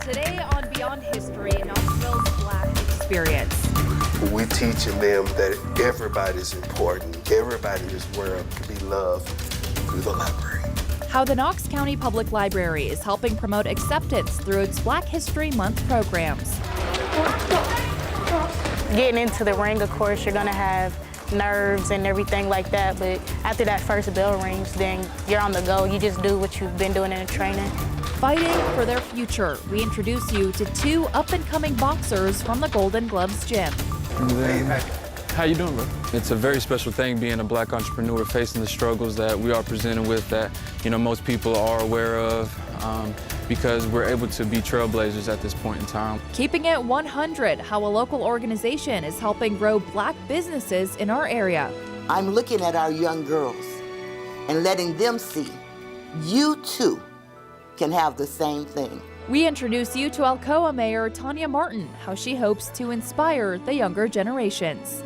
Today on Beyond History, Knoxville's Black Experience. We're teaching them that everybody's important. Everybody in this world can be loved through the library. How the Knox County Public Library is helping promote acceptance through its Black History Month programs. Getting into the ring, of course, you're going to have nerves and everything like that, but after that first bell rings, then you're on the go. You just do what you've been doing in the training. Fighting for their future, we introduce you to two up-and-coming boxers from the Golden Gloves gym. How you doing, bro? It's a very special thing being a Black entrepreneur facing the struggles that we are presented with that, most people are aware of because we're able to be trailblazers at this point in time. Keeping it 100, how a local organization is helping grow Black businesses in our area. I'm looking at our young girls and letting them see you too can have the same thing. We introduce you to Alcoa Mayor Tanya Martin, how she hopes to inspire the younger generations.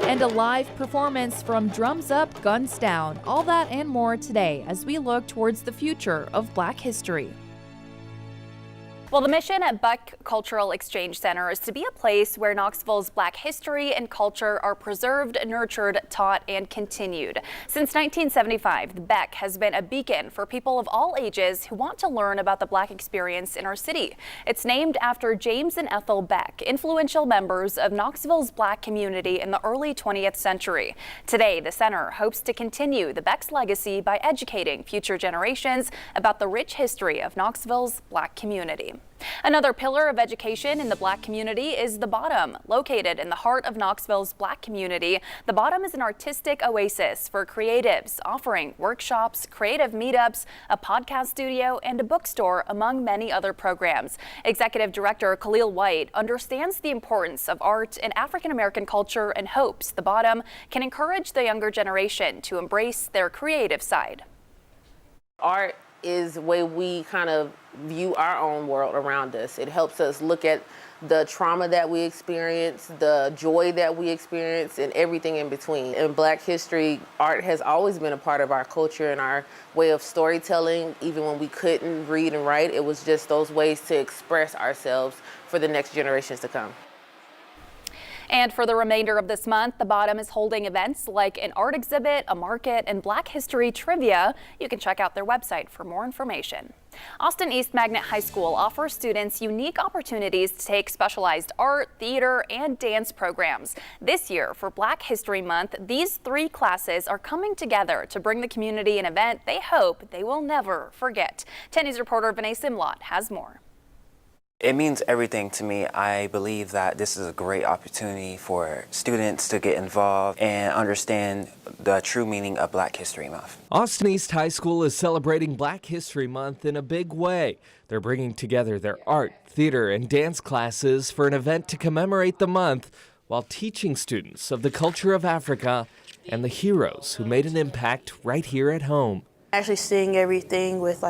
And a live performance from Drums Up, Guns Down. All that and more today as we look towards the future of Black history. Well, the mission at Buck Cultural Exchange Center is to be a place where Knoxville's Black history and culture are preserved, nurtured, taught, and continued. Since 1975, the Beck has been a beacon for people of all ages who want to learn about the Black experience in our city. It's named after James and Ethel Beck, influential members of Knoxville's Black community in the early 20th century. Today, the center hopes to continue the Beck's legacy by educating future generations about the rich history of Knoxville's Black community. Another pillar of education in the Black community is The Bottom. Located in the heart of Knoxville's Black community, The Bottom is an artistic oasis for creatives, offering workshops, creative meetups, a podcast studio, and a bookstore, among many other programs. Executive Director Khalil White understands the importance of art in African American culture and hopes The Bottom can encourage the younger generation to embrace their creative side. Art is the way we kind of view our own world around us. It helps us look at the trauma that we experience, the joy that we experience, and everything in between. In Black history, art has always been a part of our culture and our way of storytelling. Even when we couldn't read and write, it was just those ways to express ourselves for the next generations to come. And for the remainder of this month, The Bottom is holding events like an art exhibit, a market, and Black history trivia. You can check out their website for more information. Austin East Magnet High School offers students unique opportunities to take specialized art, theater, and dance programs. This year, for Black History Month, these three classes are coming together to bring the community an event they hope they will never forget. 10 News reporter Vinay Simlot has more. It means everything to me. I believe that this is a great opportunity for students to get involved and understand the true meaning of Black History Month. Austin East High School is celebrating Black History Month in a big way. They're bringing together their art, theater, and dance classes for an event to commemorate the month while teaching students of the culture of Africa and the heroes who made an impact right here at home. Actually seeing everything with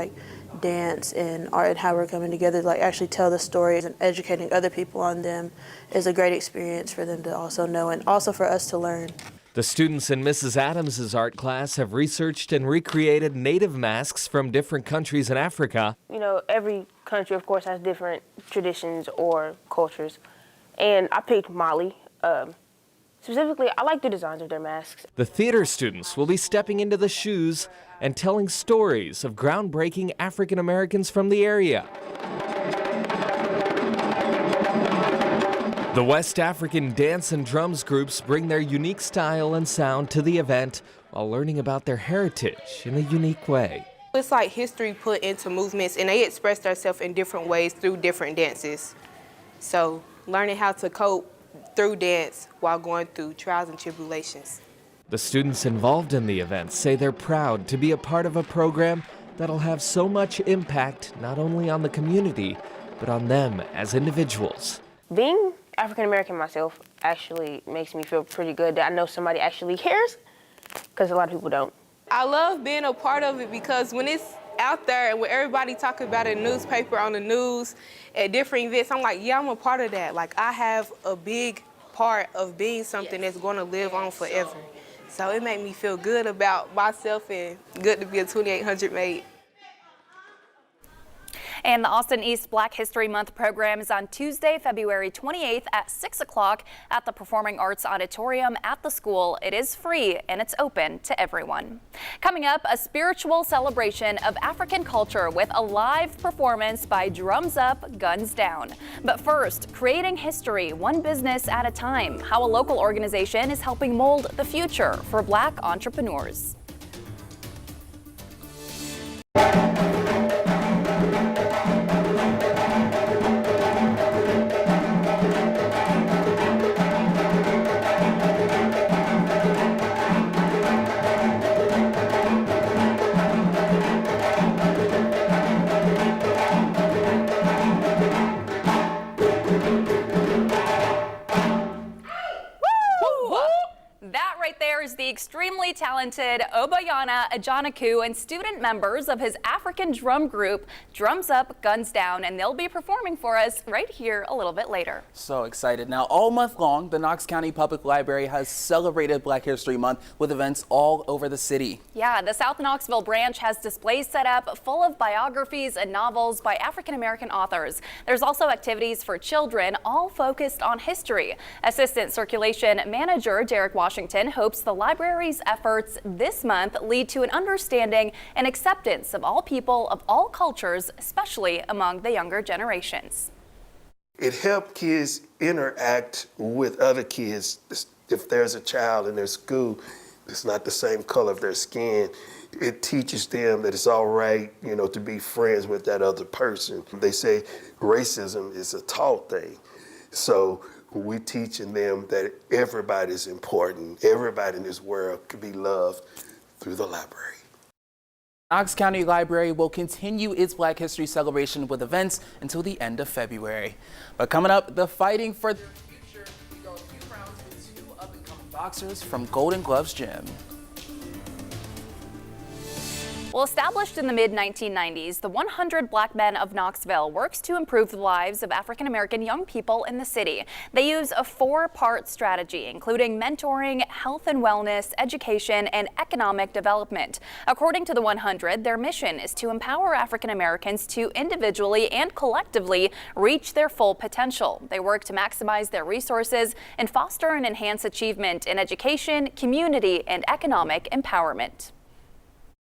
dance and art and how we're coming together, actually tell the stories and educating other people on them is a great experience for them to also know and also for us to learn. The students in Mrs. Adams's art class have researched and recreated native masks from different countries in Africa. Every country, of course, has different traditions or cultures. And I picked Mali. Specifically, I like the designs of their masks. The theater students will be stepping into the shoes and telling stories of groundbreaking African Americans from the area. The West African dance and drums groups bring their unique style and sound to the event while learning about their heritage in a unique way. It's like history put into movements, and they express themselves in different ways through different dances. So learning how to cope through dance while going through trials and tribulations. The students involved in the event say they're proud to be a part of a program that'll have so much impact not only on the community, but on them as individuals. Being African American myself actually makes me feel pretty good that I know somebody actually cares, because a lot of people don't. I love being a part of it because when it's out there and when everybody talking about it in the newspaper, on the news, at different events, I'm like, yeah, I'm a part of that. I have a big part of being something that's going to live on forever. So it made me feel good about myself and good to be a 2800 mate. And the Austin East Black History Month program is on Tuesday, February 28th at 6 o'clock at the Performing Arts Auditorium at the school. It is free and it's open to everyone. Coming up, a spiritual celebration of African culture with a live performance by Drums Up, Guns Down. But first, creating history one business at a time. How a local organization is helping mold the future for Black entrepreneurs. That right there is the extremely talented Obayana Ajanaku and student members of his African drum group, Drums Up, Guns Down, and they'll be performing for us right here a little bit later. So excited. Now, all month long, the Knox County Public Library has celebrated Black History Month with events all over the city. Yeah, the South Knoxville branch has displays set up full of biographies and novels by African-American authors. There's also activities for children, all focused on history. Assistant Circulation Manager Derek Washington hopes the library's efforts this month lead to an understanding and acceptance of all people of all cultures, especially among the younger generations. It helped kids interact with other kids. If there's a child in their school that's not the same color of their skin, it teaches them that it's all right, to be friends with that other person. They say racism is a taught thing. So we're teaching them that everybody is important. Everybody in this world can be loved through the library. Knox County Library will continue its Black History celebration with events until the end of February. But coming up, the fighting for the future, we go a few rounds with two up-and-coming boxers from Golden Gloves Gym. Well, established in the mid-1990s, the 100 Black Men of Knoxville works to improve the lives of African-American young people in the city. They use a four-part strategy, including mentoring, health and wellness, education, and economic development. According to the 100, their mission is to empower African-Americans to individually and collectively reach their full potential. They work to maximize their resources and foster and enhance achievement in education, community, and economic empowerment.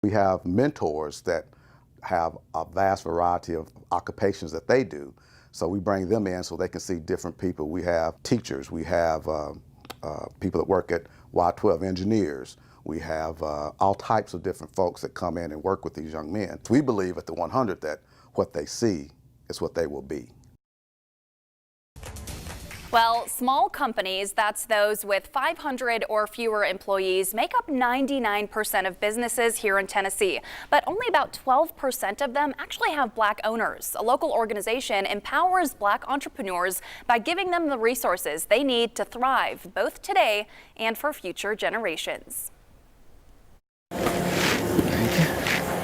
We have mentors that have a vast variety of occupations that they do. So we bring them in so they can see different people. We have teachers, we have people that work at Y12, engineers. We have all types of different folks that come in and work with these young men. We believe at the 100 that what they see is what they will be. Well, small companies, that's those with 500 or fewer employees, make up 99% of businesses here in Tennessee. But only about 12% of them actually have Black owners. A local organization empowers Black entrepreneurs by giving them the resources they need to thrive, both today and for future generations.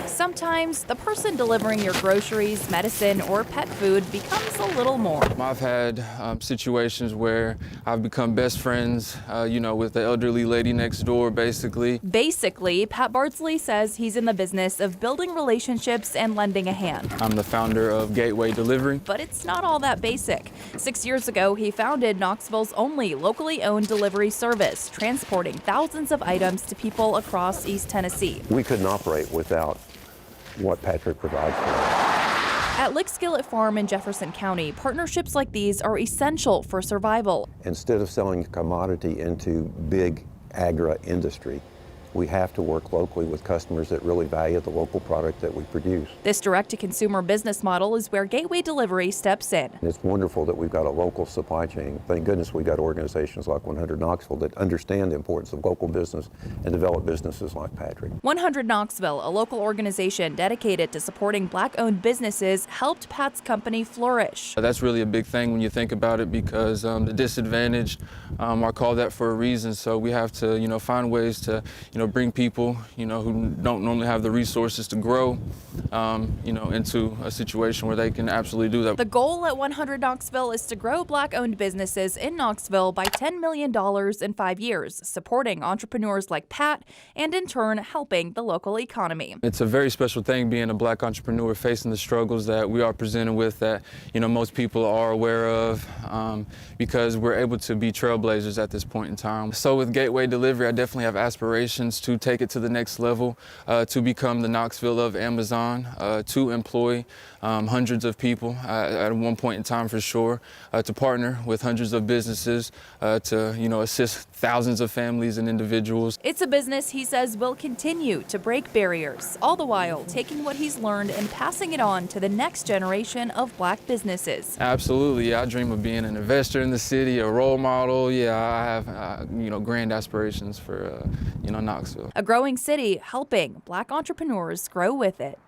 Sometimes the person delivering your groceries, medicine, or pet food becomes a little more. I've had situations where I've become best friends, with the elderly lady next door, basically. Basically, Pat Bardsley says he's in the business of building relationships and lending a hand. I'm the founder of Gateway Delivery. But it's not all that basic. 6 years ago, he founded Knoxville's only locally owned delivery service, transporting thousands of items to people across East Tennessee. We couldn't operate without what Patrick provides for us. At Lickskillet Farm in Jefferson County, partnerships like these are essential for survival. Instead of selling a commodity into big agri industry, we have to work locally with customers that really value the local product that we produce. This direct-to-consumer business model is where Gateway Delivery steps in. And it's wonderful that we've got a local supply chain. Thank goodness we've got organizations like 100 Knoxville that understand the importance of local business and develop businesses like Patrick. 100 Knoxville, a local organization dedicated to supporting Black-owned businesses, helped Pat's company flourish. That's really a big thing when you think about it, because the disadvantaged are called that for a reason. So we have to, find ways to, bring people, who don't normally have the resources to grow, into a situation where they can absolutely do that. The goal at 100 Knoxville is to grow Black-owned businesses in Knoxville by $10 million in 5 years, supporting entrepreneurs like Pat and in turn helping the local economy. It's a very special thing being a Black entrepreneur facing the struggles that we are presented with that, most people are aware of, because we're able to be trailblazers at this point in time. So with Gateway Delivery, I definitely have aspirations to take it to the next level, to become the Knoxville of Amazon, to employ hundreds of people at one point in time for sure, to partner with hundreds of businesses, to assist thousands of families and individuals. It's a business he says will continue to break barriers, all the while taking what he's learned and passing it on to the next generation of Black businesses. Absolutely, yeah, I dream of being an investor in the city, a role model. Yeah, I have grand aspirations for Knoxville. A growing city helping Black entrepreneurs grow with it.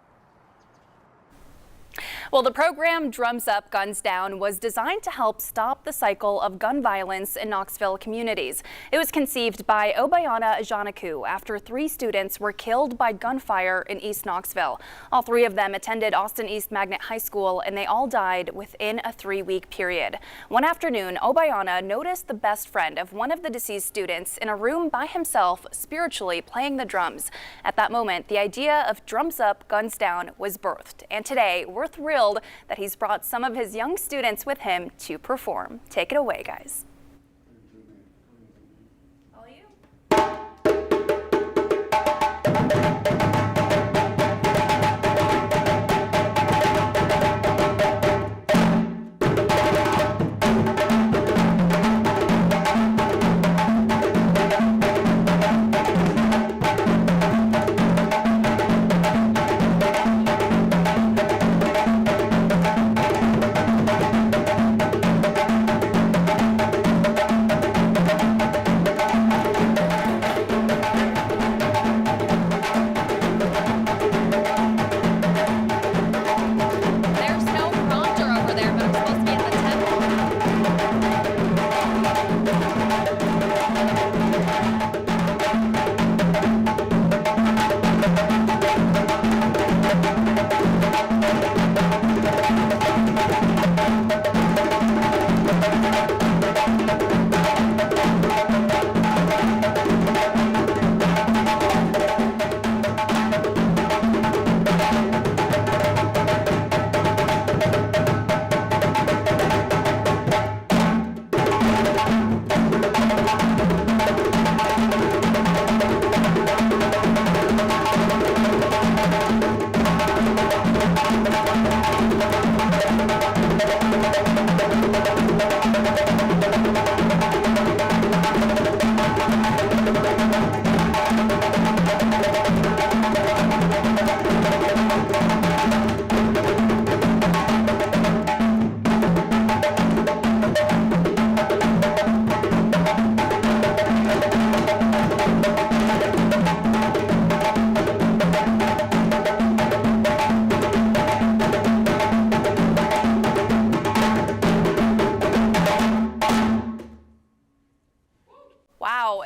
Well, the program Drums Up, Guns Down was designed to help stop the cycle of gun violence in Knoxville communities. It was conceived by Obayana Janaku after 3 students were killed by gunfire in East Knoxville. All 3 of them attended Austin East Magnet High School, and they all died within a 3-week period. One afternoon, Obayana noticed the best friend of one of the deceased students in a room by himself, spiritually playing the drums. At that moment, the idea of Drums Up, Guns Down was birthed, and today we're thrilled that he's brought some of his young students with him to perform. Take it away, guys. All you.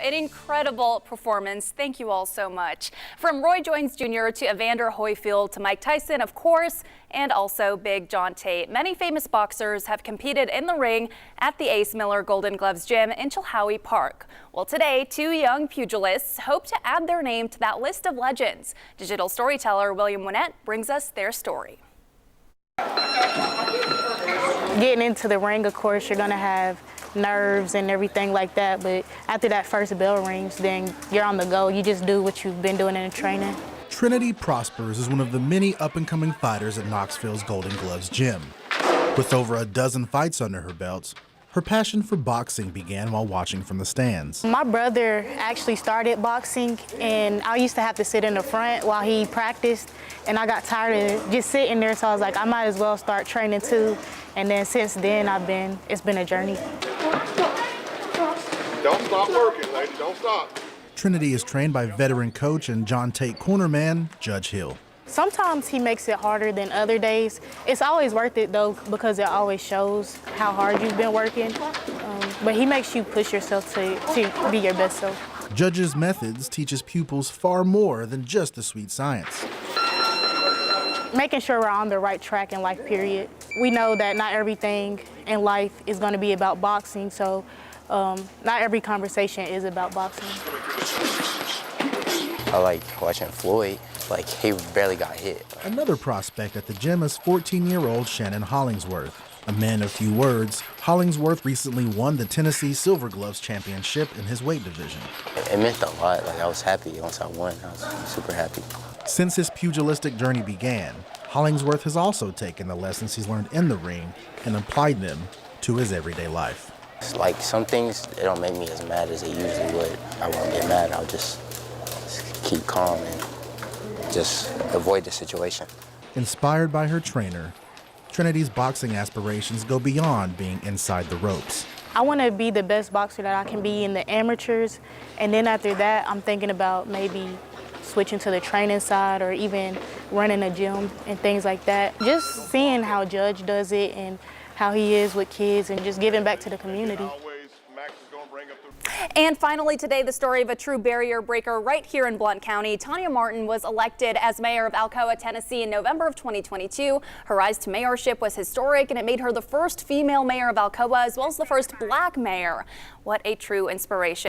An incredible performance. Thank you all so much. From Roy Jones Jr. to Evander Holyfield to Mike Tyson, of course, and also Big John Tate. Many famous boxers have competed in the ring at the Ace Miller Golden Gloves Gym in Chilhowie Park. Well, today, 2 young pugilists hope to add their name to that list of legends. Digital storyteller William Winnett brings us their story. Getting into the ring, of course, you're going to have nerves and everything like that, but after that first bell rings, then you're on the go. You just do what you've been doing in the training. Trinity Prospers is one of the many up-and-coming fighters at Knoxville's Golden Gloves Gym. With over a dozen fights under her belt, her passion for boxing began while watching from the stands. My brother actually started boxing, and I used to have to sit in the front while he practiced, and I got tired of just sitting there, so I was like, I might as well start training too. And then since then, it's been a journey. Don't stop working, lady, don't stop. Trinity is trained by veteran coach and John Tate cornerman, Judge Hill. Sometimes he makes it harder than other days. It's always worth it though, because it always shows how hard you've been working. But he makes you push yourself to be your best self. Judges' methods teaches pupils far more than just the sweet science. Making sure we're on the right track in life, period. We know that not everything in life is going to be about boxing, so not every conversation is about boxing. I like watching Floyd, like he barely got hit. Another prospect at the gym is 14-year-old Shannon Hollingsworth. A man of few words, Hollingsworth recently won the Tennessee Silver Gloves Championship in his weight division. It meant a lot. Like I was happy once I won. I was super happy. Since his pugilistic journey began, Hollingsworth has also taken the lessons he's learned in the ring and applied them to his everyday life. It's like some things, it don't make me as mad as they usually would. I won't get mad. I'll just keep calm and just avoid the situation. Inspired by her trainer, Trinity's boxing aspirations go beyond being inside the ropes. I want to be the best boxer that I can be in the amateurs, and then after that, I'm thinking about maybe switching to the training side or even running a gym and things like that. Just seeing how Judge does it and how he is with kids and just giving back to the community. And finally today, the story of a true barrier breaker right here in Blount County. Tanya Martin was elected as mayor of Alcoa, Tennessee in November of 2022. Her rise to mayorship was historic, and it made her the first female mayor of Alcoa as well as the first black mayor. What a true inspiration.